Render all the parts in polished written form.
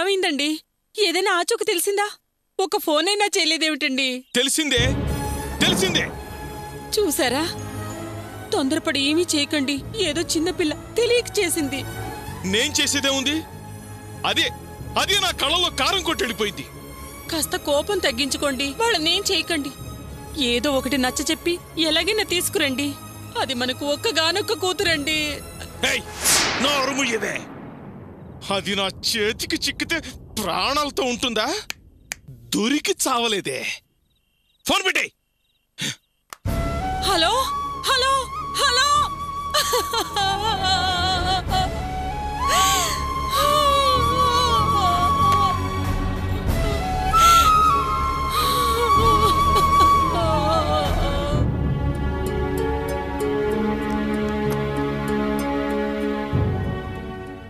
ఏమైందండి? ఏదైనా ఆచూకు తెలిసిందా? ఒక ఫోన్ అయినా చేయలేదేమిటండి? తెలిసిందే చూసారా? తొందరపడి ఏమీ చేయకండి. ఏదో చిన్నపిల్ల తెలియక చేసింది. నేను చేసేదే ఉంది. అదే నా కళ్ళలో కారం కొట్టి వెళ్ళిపోయింది. కాస్త కోపం తగ్గించుకోండి. వాళ్ళనేం చేయకండి. ఏదో ఒకటి నచ్చ చెప్పి ఎలాగైనా తీసుకురండి. అది మనకు ఒక్కగానొక్క కూతురండి. నా అరుముయ్యదే. అది నా చేతికి చిక్కితే ప్రాణాలతో ఉంటుందా? దొరికి చావలేదే. ఫోన్ పెట్టే. Hello hello hello.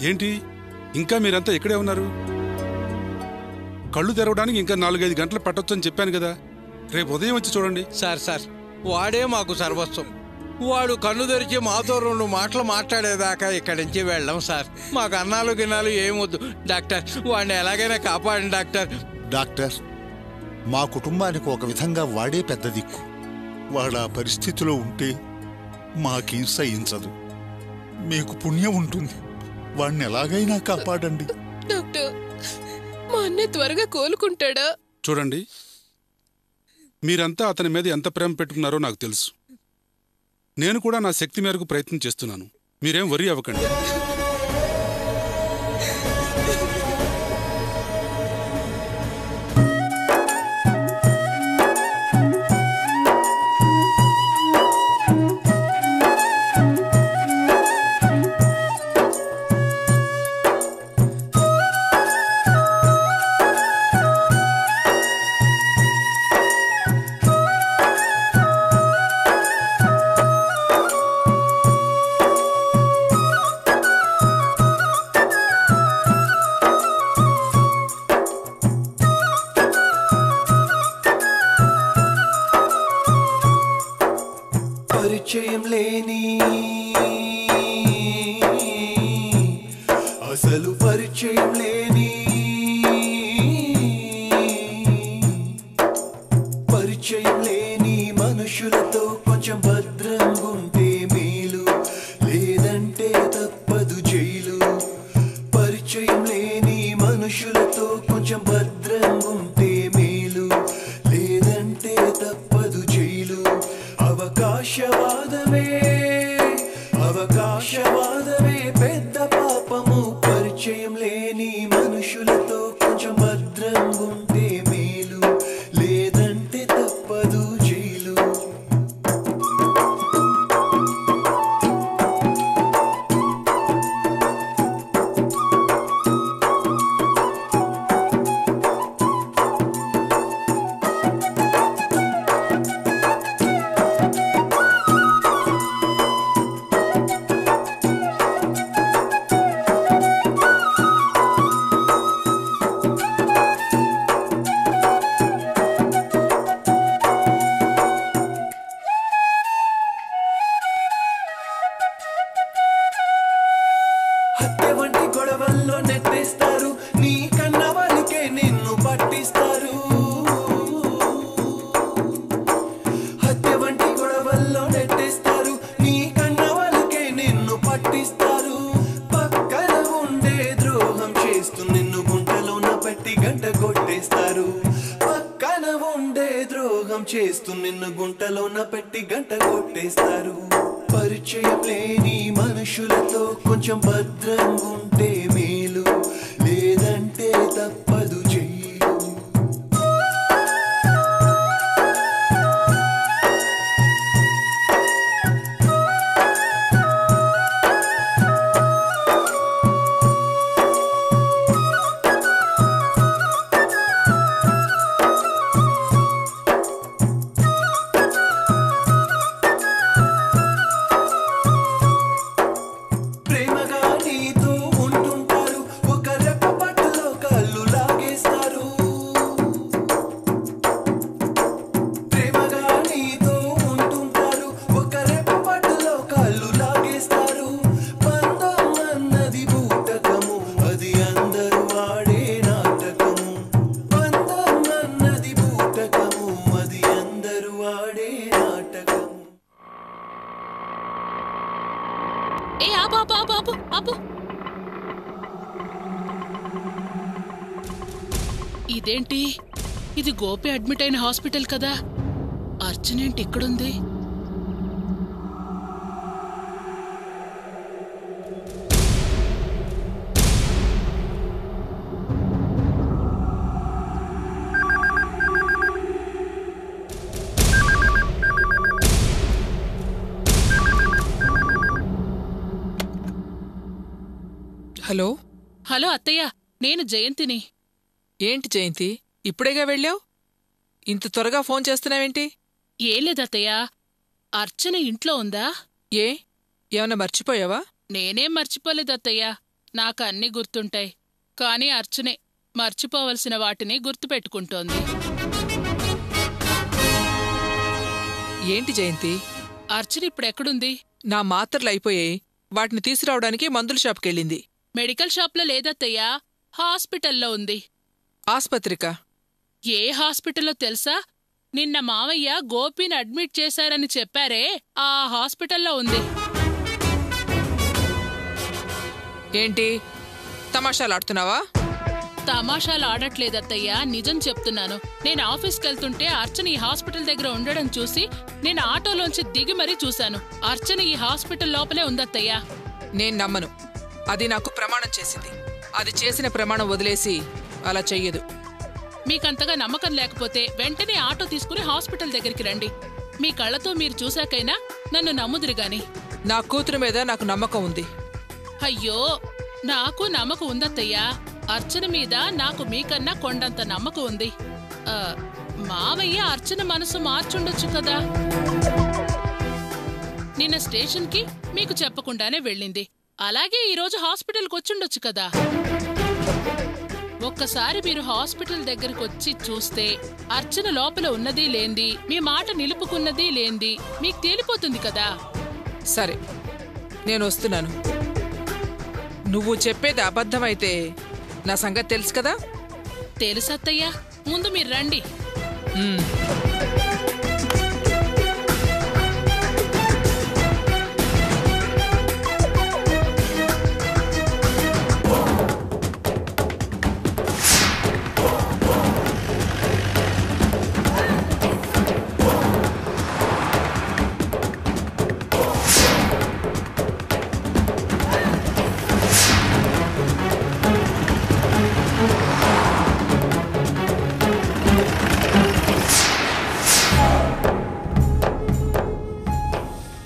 ఏంటి ఇంకా మీరంతా ఇక్కడే ఉన్నారు? కళ్ళు తెరవడానికి ఇంకా 4-5 గంటలు పట్టొచ్చని చెప్పాను కదా. రేపు ఉదయం వచ్చి చూడండి. సార్ వాడే మాకు సర్వస్వం. వాడు కన్ను తెరిచి మాతో 2 మాటలు మాట్లాడేదాకా ఇక్కడి నుంచి వెళ్ళాం సార్. మాకు అన్నాలు గిన్నాలు ఏమొద్దు డాక్టర్. వాడిని ఎలాగైనా కాపాడండి డాక్టర్. డాక్టర్, మా కుటుంబానికి ఒక విధంగా వాడే పెద్ద దిక్కు. వాడు ఆ పరిస్థితిలో ఉంటే మాకేం సహించదు. మీకు పుణ్యం ఉంటుంది. వాడిని ఎలాగైనా కాపాడండి. డాక్టర్, మా అన్నయ్య త్వరగా కోలుకుంటాడా? చూడండి, మీరంతా అతని మీద ఎంత ప్రేమ పెట్టుకున్నారో నాకు తెలుసు. నేను కూడా నా శక్తి మేరకు ప్రయత్నం చేస్తున్నాను. మీరేం వరీ అవ్వకండి. పరిచయం లేని అసలు పరిచయం లేని పరిచయం లేని మనుషులతో కొంచెం భద్రంగా ఉంటే మేలు, లేదంటే తప్పదు జైలు. పరిచయం లేని మనుషులతో కొంచెం భద్రంగా ఉంటే మేలు, లేదంటే తప్పదు జైలు. అవకాశవాదమే పెద్ద పాపము. పరిచయం లేని మనుషులతో కొంచెం భద్రంగా ఉంటే మేలు, లేదంటే తప్పదు జైలు. హత్య వంటి గొడవల్లో నెట్టేస్తారు, నీ కన్న వాళ్ళకే నిన్ను పట్టిస్తారు. హత్య వంటి గొడవల్లో నెట్టేస్తారు, నీ కన్న వాళ్ళకే నిన్ను పట్టిస్తారు. పక్కన ఉండే ద్రోహం చేస్తూ నిన్ను గుంటలోన పెట్టి గంట కొట్టేస్తారు. పక్కన ఉండే ద్రోహం చేస్తూ నిన్ను గుంటలోన పెట్టి గంట కొట్టేస్తారు. పరిచయం లేని మనుషులతో కొంచెం భద్రంగా ఉంటే మేలు, లేదంటే తప్పదు జైలు. ప్రేమగా నీతో ఉంటుంటారు, ఒక రెప్ప పట్టులో కల్లులా ఆపు ఆపు ఆపు ఆపు ఆపు. ఇదేంటి? ఇది గోపి అడ్మిట్ అయిన హాస్పిటల్ కదా, అర్చనేంటి ఇక్కడుంది? హలో హలో అత్తయ్య, నేను జయంతిని. ఏంటి జయంతి, ఇప్పుడేగా వెళ్ళావు? ఇంత త్వరగా ఫోన్ చేస్తున్నావేంటి? ఏం లేదత్తయ్య, అర్చన ఇంట్లో ఉందా? ఏ ఏమన్నా మర్చిపోయావా? నేనేం మర్చిపోలేదత్తయ్య, నాకు అన్నీ గుర్తుంటాయి. కాని అర్చనే మర్చిపోవలసిన వాటిని గుర్తుపెట్టుకుంటోంది. ఏంటి జయంతి? అర్చన ఇప్పుడెక్కడుంది? నా మాత్రలు అయిపోయాయి, వాటిని తీసుకురావడానికి మందుల షాప్కెళ్ళింది. మెడికల్ షాప్లో లేదత్తయ్యా, హాస్పిటల్లో ఉంది. ఆస్పత్రికా? ఏ హాస్పిటల్లో తెలుసా? నిన్న మావయ్య గోపిని అడ్మిట్ చేశారని చెప్పారే, ఆ హాస్పిటల్లో ఉంది. ఏంటి తమాషాలాడుతున్నావా? తమాషాలు ఆడట్లేదత్తయ్యా, నిజం చెప్తున్నాను. నేను ఆఫీస్కెళ్తుంటే అర్చన ఈ హాస్పిటల్ దగ్గర ఉండడం చూసి నేను ఆటోలోంచి దిగి మరీ చూశాను. అర్చన ఈ హాస్పిటల్ లోపలే ఉందత్తయ్యా. నేను నమ్మను. అది నాకు ప్రమాణం చేసింది. అది చేసిన ప్రమాణం వదిలేసి అలా చెయ్యదు. మీకంతగా నమ్మకం లేకపోతే వెంటనే ఆటో తీసుకుని హాస్పిటల్ దగ్గరికి రండి. మీ కళ్ళతో మీరు చూశాకైనా నన్ను నమ్ముదురుగాని. నా కూతురు మీద నాకు నమ్మకం ఉంది. అయ్యో, నాకు నమ్మకం ఉందత్తయ్యా. అర్చన మీద నాకు మీకన్నా కొండంత నమ్మకం ఉంది. మావయ్య అర్చన మనసు మార్చుండొచ్చు కదా. నిన్న స్టేషన్కి మీకు చెప్పకుండానే వెళ్ళింది. అలాగే ఈరోజు హాస్పిటల్కి వచ్చుండొచ్చు కదా. ఒక్కసారి మీరు హాస్పిటల్ దగ్గరకొచ్చి చూస్తే అర్చన లోపల ఉన్నది లేంది, మీ మాట నిలుపుకున్నది లేంది మీకు తేలిపోతుంది కదా. సరే, నేను వస్తున్నాను. నువ్వు చెప్పేది అబద్ధమైతే నా సంగతి తెలుసు కదా. తెలుసత్తయ్యా, ముందు మీరు రండి.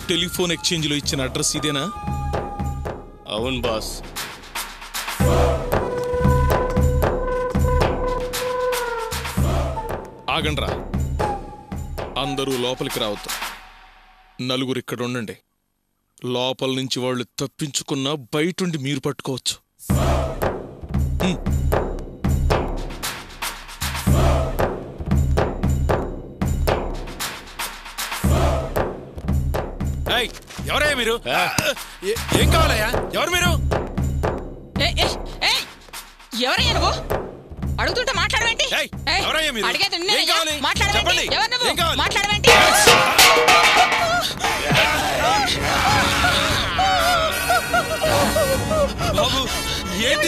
టెలిఫోన్ ఎక్స్చేంజ్లో ఇచ్చిన అడ్రస్ ఇదేనా? అవును బాస్. ఆగండ్రా, అందరూ లోపలికి రావద్దు. నలుగురు ఇక్కడ ఉండండి. లోపల నుంచి వాళ్ళు తప్పించుకున్నా బయటుండి మీరు పట్టుకోవచ్చు. ఎవరయ్యా మీరు? ఏం కావాలయ్యా? ఎవరు మీరు? ఎవరయ్యా నువ్వు? అడుగుతుంటే మాట్లాడవేంటి? ఎవరయ్యా మీరు? అడిగేది ఏం కావాలి? మాట్లాడవేంటి? ఎవరు నువ్వు? ఏం కావాలి? మాట్లాడవేంటి? బాబు ఏంటి?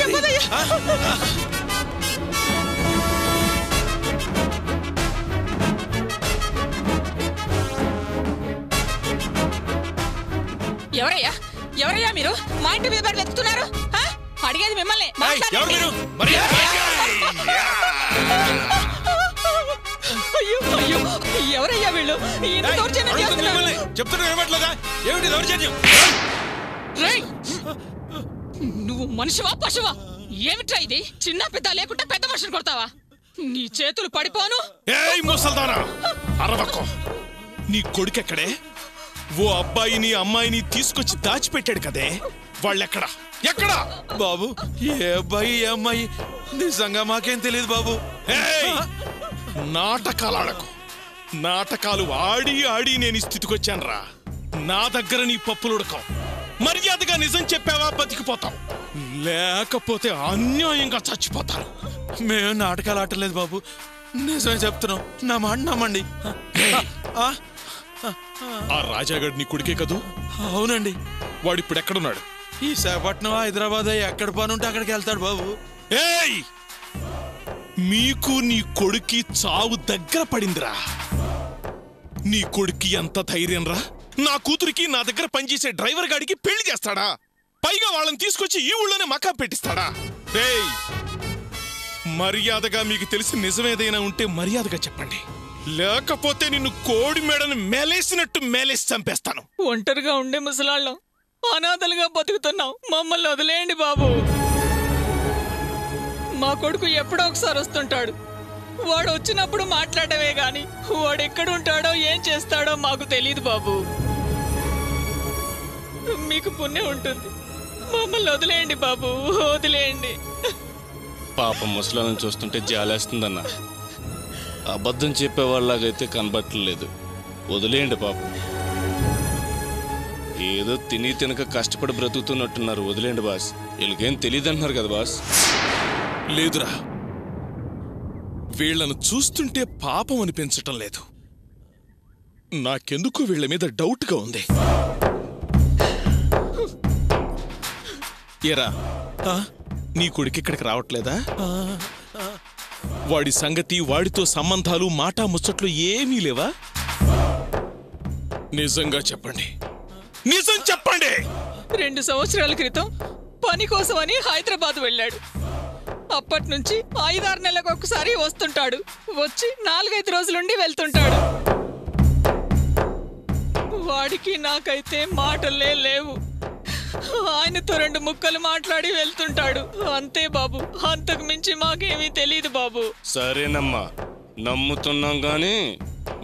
ఎవరయ్యా? ఎవరయ్యా మీరు? మా ఇంటి మీద పడి వెతుకుతున్నారు? అడిగేది మిమ్మల్ని. ఎవరు మీరు? మరి అయ్యో అయ్యో, ఎవరయ్యా వీళ్ళు? ఇంత దౌర్జన్యం చేస్తున్నారు. చెప్తున్నా ఏమట్లేదా? ఏమిటి దౌర్జన్యం? నువ్వు మనిషివా పశువా? ఏమిట్రా ఇది? చిన్న పెద్ద లేకుండా పెద్ద మనుషులు కొడతావా? నీ చేతులు పడిపోను. ఏయ్ ముసల్దానా, అరవకో. నీ కొడుకెక్కడే? ఓ అబ్బాయిని అమ్మాయిని తీసుకొచ్చి దాచిపెట్టాడు కదే, వాళ్ళెక్కడా? ఎక్కడా? బాబు, ఏ అబ్బాయి ఏ అమ్మాయి నిజంగా మాకేం తెలియదు బాబు. నాటకాలాడకు. నాటకాలు ఆడి ఆడి నేను స్థితికొచ్చానురా. నా దగ్గర నీ పప్పులుడకం. మర్యాదగా నిజం చెప్పావా బతికిపోతావు, లేకపోతే అన్యాయంగా చచ్చిపోతాను. మేము నాటకాలు ఆడలేదు బాబు, నిజమే చెప్తున్నాం. నా మాట నమ్మండి. ఆ రాజాగడ్ నీ కొడుకే కదూ? అవునండి. వాడిప్పుడు ఎక్కడున్నాడు? ఈ విశాఖపట్నం హైదరాబాద్ ఎక్కడ పని ఉంటే అక్కడికి వెళ్తాడు బాబు. ఏయ్, మీకు నీ కొడుక్కి చావు దగ్గర పడిందిరా. నీ కొడుక్కి ఎంత ధైర్యం రా? నా కూతురికి నా దగ్గర పనిచేసే డ్రైవర్ గాడికి పెళ్లి చేస్తాడా? పైగా వాళ్ళని తీసుకొచ్చి ఈ ఊళ్ళోనే మకా పెట్టిస్తాడా? రేయ్, మర్యాదగా మీకు తెలిసి నిజమేదైనా ఉంటే మర్యాదగా చెప్పండి, లేకపోతే నిన్ను కోడి మెడను మేలేసినట్టు మేలేసి చంపేస్తాను. ఒంటరిగా ఉండే ముసలాళ్ళం, అనాథలుగా బతుకుతున్నాం, మమ్మల్ని వదిలేయండి బాబు. మా కొడుకు ఎప్పుడో ఒకసారి వస్తుంటాడు. వాడు వచ్చినప్పుడు మాట్లాడమే గాని వాడు ఎక్కడుంటాడో ఏం చేస్తాడో మాకు తెలియదు బాబు. మీకు పుణ్యం ఉంటుంది, మమ్మల్ని వదిలేయండి బాబు, వదిలేయండి. పాపం ముసలాలను చూస్తుంటే జాలేస్తుందన్న. అబద్ధం చెప్పేవాళ్ళలాగైతే కనబట్టలేదు. వదిలేయండి పాపం. ఏదో తిని తినక కష్టపడి బ్రతుకుతున్నట్టున్నారు. వదిలేండి బాస్. వీళ్ళకేం తెలియదు అంటున్నారు కదా బాస్. లేదురా, వీళ్లను చూస్తుంటే పాపం అనిపించటం లేదు. నాకెందుకు వీళ్ల మీద డౌట్గా ఉంది. ఏరా, నీ కొడుకు ఇక్కడికి రావట్లేదా? వాడి సంగతి, వాడితో సంబంధాలు, మాటా ముచ్చట్లు ఏమీ లేవా? నిజంగా చెప్పండి, నిజం చెప్పండి. 2 సంవత్సరాల క్రితం పని కోసమని హైదరాబాద్ వెళ్ళాడు. అప్పటి నుంచి 5-6 నెలలకు ఒకసారి వస్తుంటాడు. వచ్చి 4-5 రోజులుండి వెళ్తుంటాడు. వాడికి నాకైతే మాటలే లేవు. ఆయనతో 2 ముక్కలు మాట్లాడి వెళ్తుంటాడు, అంతే బాబు. అంతకు మించి మాకేమీ తెలియదు బాబు. సరేనమ్మా, నమ్ముతున్నాం గాని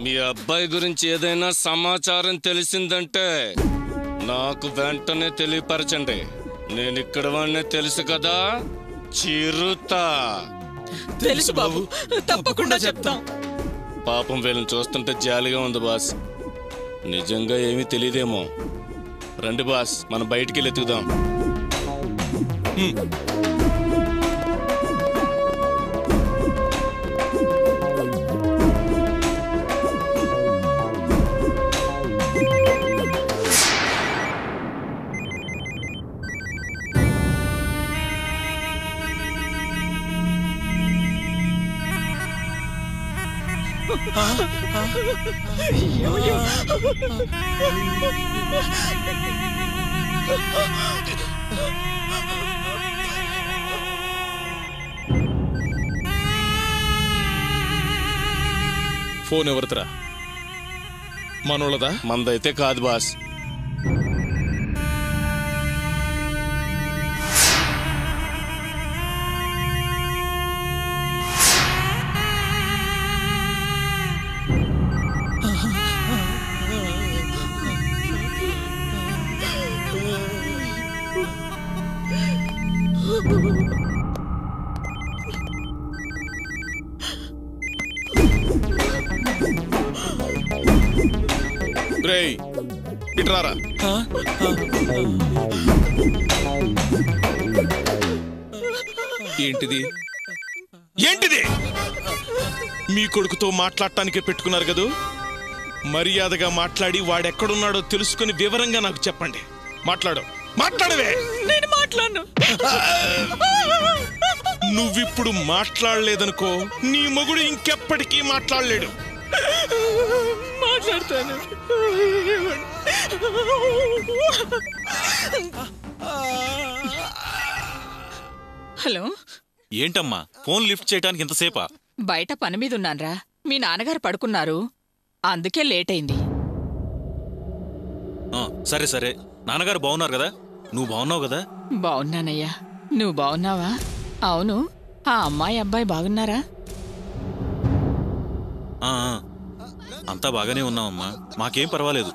మీ అబ్బాయి గురించి ఏదైనా సమాచారం తెలిసిందంటే నాకు వెంటనే తెలియపరచండి. నేనిక్కడ వాడినే తెలుసు కదా, చిరుతా. తెలుసు బాబు, తప్పకుండా చెప్తాం. పాపం వీళ్ళని చూస్తుంటే జాలిగా ఉంది బాస్. నిజంగా ఏమీ తెలియదేమో. రండి బాస్, మనం బయటికి వెళ్ళి ఎత్తుకుదాం. ఫోన్ ఎవరిదిరా? మనోళ్ళదా? మందైతే కాదు బాస్. రేయ్, ఇట్రారా. ఏంటిది? ఏంటిది? మీ కొడుకుతో మాట్లాడటానికే పెట్టుకున్నారు కదూ? మర్యాదగా మాట్లాడి వాడెక్కడున్నాడో తెలుసుకుని వివరంగా నాకు చెప్పండి. మాట్లాడవే. నేను మాట్లాడను. నువ్విప్పుడు మాట్లాడలేదనుకో, నీ మొగుడు ఇంకెప్పటికీ మాట్లాడలేడు. మాట్లాడతాను. హలో, ఏంటమ్మా ఫోన్ లిఫ్ట్ చేయడానికి ఎంతసేపా? బయట పని మీద ఉన్నాన్రా. మీ నాన్నగారు పడుకున్నారు, అందుకే లేట్ అయింది. సరే సరే, నాన్నగారు బాగున్నారు కదా? నువ్వు బాగున్నావు కదా? బాగున్నానయ్యా, నువ్వు బాగున్నావా? అవును, ఆ అమ్మాయి అబ్బాయి బాగున్నారా? అంతా బాగానే ఉన్నామమ్మా, మాకేం పర్వాలేదు.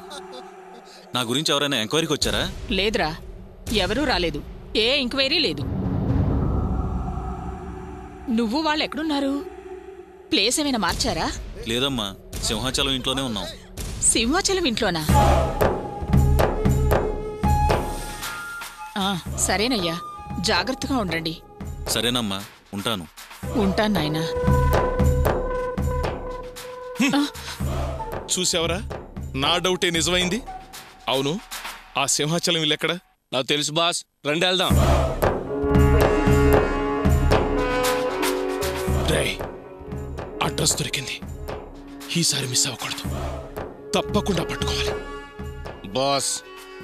నా గురించి ఎవరైనా ఎంక్వైరీకి వచ్చారా? లేదురా, ఎవరూ రాలేదు. ఏ ఎంక్వైరీ లేదు. నువ్వు వాళ్ళు ఎక్కడున్నారు? ప్లేస్ ఏమైనా మార్చారా? లేదమ్మా, సింహాచలం ఇంట్లోనే ఉన్నాం. సింహాచలం ఇంట్లోనా? సరేనయ్యా, జాగ్రత్తగా ఉండండి. సరేనమ్మా, ఉంటాను. ఉంటాను నాయనా. చూసావరా, నా డౌటే నిజమైంది. అవును, ఆ సింహాచలం ఇల్లెక్కడ? నాకు తెలుసు బాస్. రండి వెళ్దాం. రేయ్, అడ్రస్ దొరికింది. ఈసారి మిస్ అవ్వకూడదు. తప్పకుండా పట్టుకోవాలి. బాస్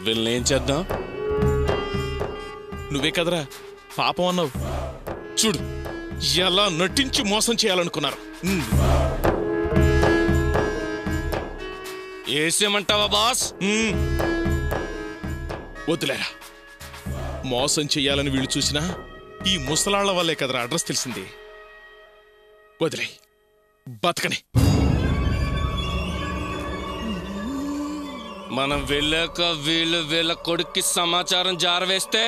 వీళ్ళని ఏం చేద్దాం? నువ్వే కదరా పాపం అన్నావు. చూడు ఎలా నటించి మోసం చేయాలనుకున్నారు. ఏసేమంటావా బాస్? వద్దులేరా, మోసం చెయ్యాలని వీళ్ళు చూసినా ఈ ముసలాళ్ల వల్లే కదరా అడ్రస్ తెలిసింది. వదిలే, బతకని. మనం వెళ్ళాక వీళ్ళ కొడుక్కి సమాచారం జారవేస్తే